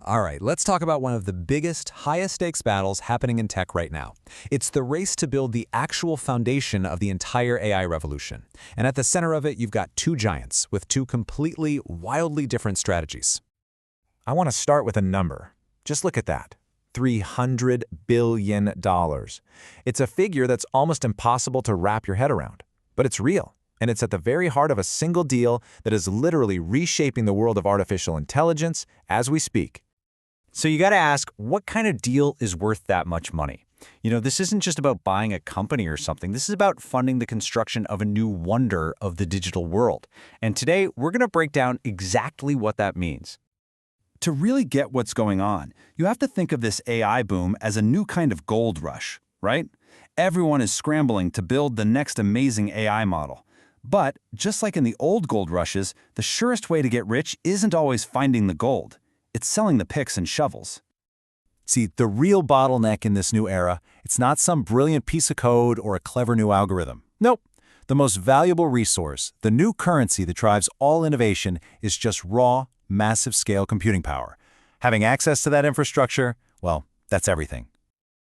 All right, let's talk about one of the biggest, highest stakes battles happening in tech right now. It's the race to build the actual foundation of the entire AI revolution. And at the center of it, you've got two giants with two completely, wildly different strategies. I want to start with a number. Just look at that. $300 billion. It's a figure that's almost impossible to wrap your head around. But it's real, and it's at the very heart of a single deal that is literally reshaping the world of artificial intelligence as we speak. So you got to ask, what kind of deal is worth that much money? This isn't just about buying a company or something. This is about funding the construction of a new wonder of the digital world. And today, we're going to break down exactly what that means. To really get what's going on, you have to think of this AI boom as a new kind of gold rush, right? Everyone is scrambling to build the next amazing AI model. But just like in the old gold rushes, the surest way to get rich isn't always finding the gold. It's selling the picks and shovels. See, the real bottleneck in this new era, it's not some brilliant piece of code or a clever new algorithm. Nope. The most valuable resource, the new currency that drives all innovation, is just raw, massive-scale computing power. Having access to that infrastructure, well, that's everything.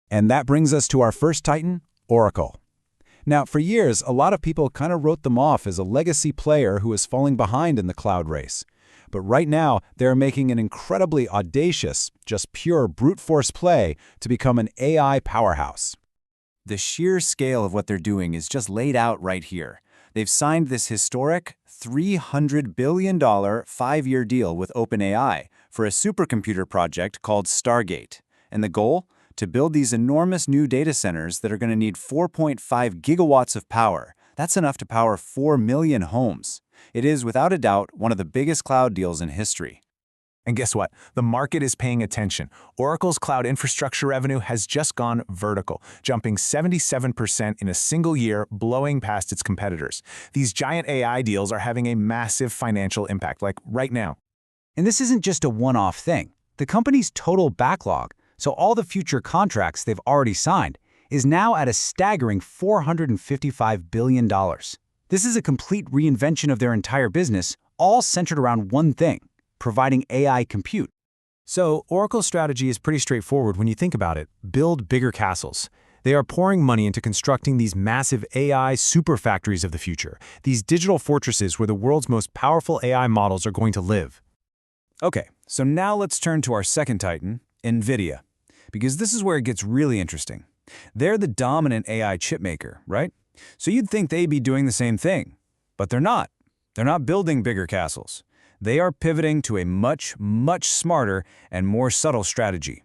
And that brings us to our first titan, Oracle. Now, for years, a lot of people kind of wrote them off as a legacy player who is falling behind in the cloud race. But right now, they're making an incredibly audacious, just pure brute force play to become an AI powerhouse. The sheer scale of what they're doing is just laid out right here. They've signed this historic $300 billion 5-year deal with OpenAI for a supercomputer project called Stargate. And the goal? To build these enormous new data centers that are going to need 4.5 gigawatts of power. That's enough to power 4 million homes. It is, without a doubt, one of the biggest cloud deals in history. And guess what? The market is paying attention. Oracle's cloud infrastructure revenue has just gone vertical, jumping 77% in a single year, blowing past its competitors. These giant AI deals are having a massive financial impact, like right now. And this isn't just a one-off thing. The company's total backlog, so all the future contracts they've already signed, is now at a staggering $455 billion. This is a complete reinvention of their entire business, all centered around one thing: providing AI compute. So, Oracle's strategy is pretty straightforward when you think about it. Build bigger castles. They are pouring money into constructing these massive AI superfactories of the future, these digital fortresses where the world's most powerful AI models are going to live. Okay, so now let's turn to our second titan, NVIDIA, because this is where it gets really interesting. They're the dominant AI chipmaker, right? So you'd think they'd be doing the same thing, but they're not. They're not building bigger castles. They are pivoting to a much, much smarter and more subtle strategy.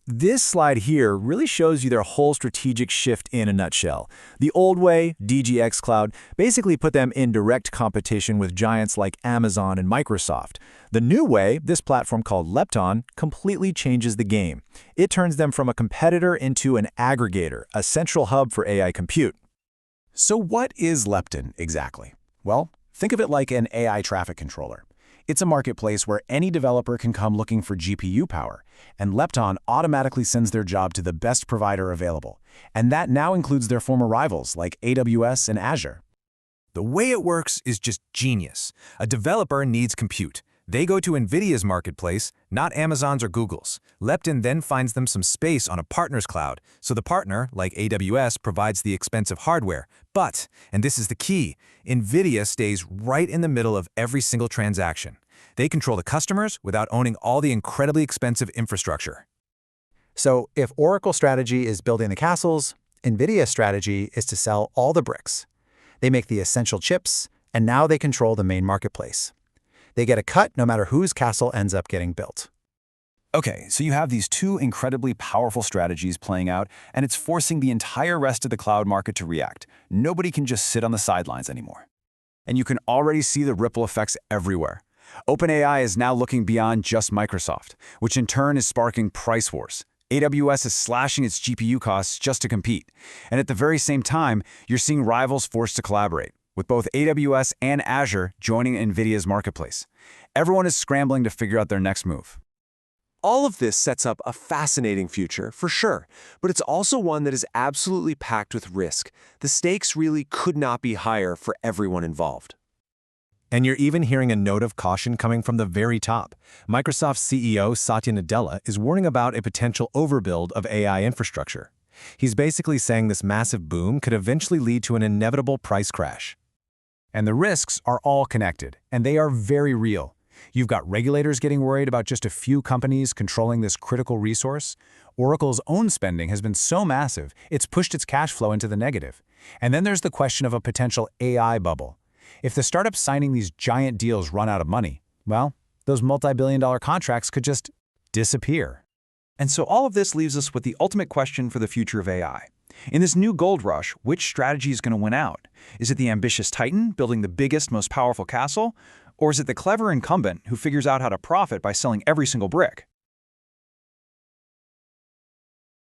This slide here really shows you their whole strategic shift in a nutshell. The old way, DGX Cloud, basically put them in direct competition with giants like Amazon and Microsoft. The new way, this platform called Lepton, completely changes the game. It turns them from a competitor into an aggregator, a central hub for AI compute. So what is Lepton exactly? Well, think of it like an AI traffic controller. It's a marketplace where any developer can come looking for GPU power, and Lepton automatically sends their job to the best provider available. And that now includes their former rivals like AWS and Azure. The way it works is just genius. A developer needs compute. They go to NVIDIA's marketplace, not Amazon's or Google's. Lepton then finds them some space on a partner's cloud, so the partner, like AWS, provides the expensive hardware. But, and this is the key, NVIDIA stays right in the middle of every single transaction. They control the customers without owning all the incredibly expensive infrastructure. So if Oracle's strategy is building the castles, NVIDIA's strategy is to sell all the bricks. They make the essential chips, and now they control the main marketplace. They get a cut no matter whose castle ends up getting built. Okay, so you have these two incredibly powerful strategies playing out, and it's forcing the entire rest of the cloud market to react. Nobody can just sit on the sidelines anymore. And you can already see the ripple effects everywhere. OpenAI is now looking beyond just Microsoft, which in turn is sparking price wars. AWS is slashing its GPU costs just to compete. And at the very same time, you're seeing rivals forced to collaborate, with both AWS and Azure joining NVIDIA's marketplace. Everyone is scrambling to figure out their next move. All of this sets up a fascinating future, for sure, but it's also one that is absolutely packed with risk. The stakes really could not be higher for everyone involved. And you're even hearing a note of caution coming from the very top. Microsoft's CEO Satya Nadella is warning about a potential overbuild of AI infrastructure. He's basically saying this massive boom could eventually lead to an inevitable price crash. And the risks are all connected, and they are very real. You've got regulators getting worried about just a few companies controlling this critical resource. Oracle's own spending has been so massive, it's pushed its cash flow into the negative. And then there's the question of a potential AI bubble. If the startups signing these giant deals run out of money, well, those multi-billion-dollar contracts could just disappear. And so all of this leaves us with the ultimate question for the future of AI. In this new gold rush, which strategy is going to win out? Is it the ambitious titan building the biggest, most powerful castle? Or is it the clever incumbent who figures out how to profit by selling every single brick?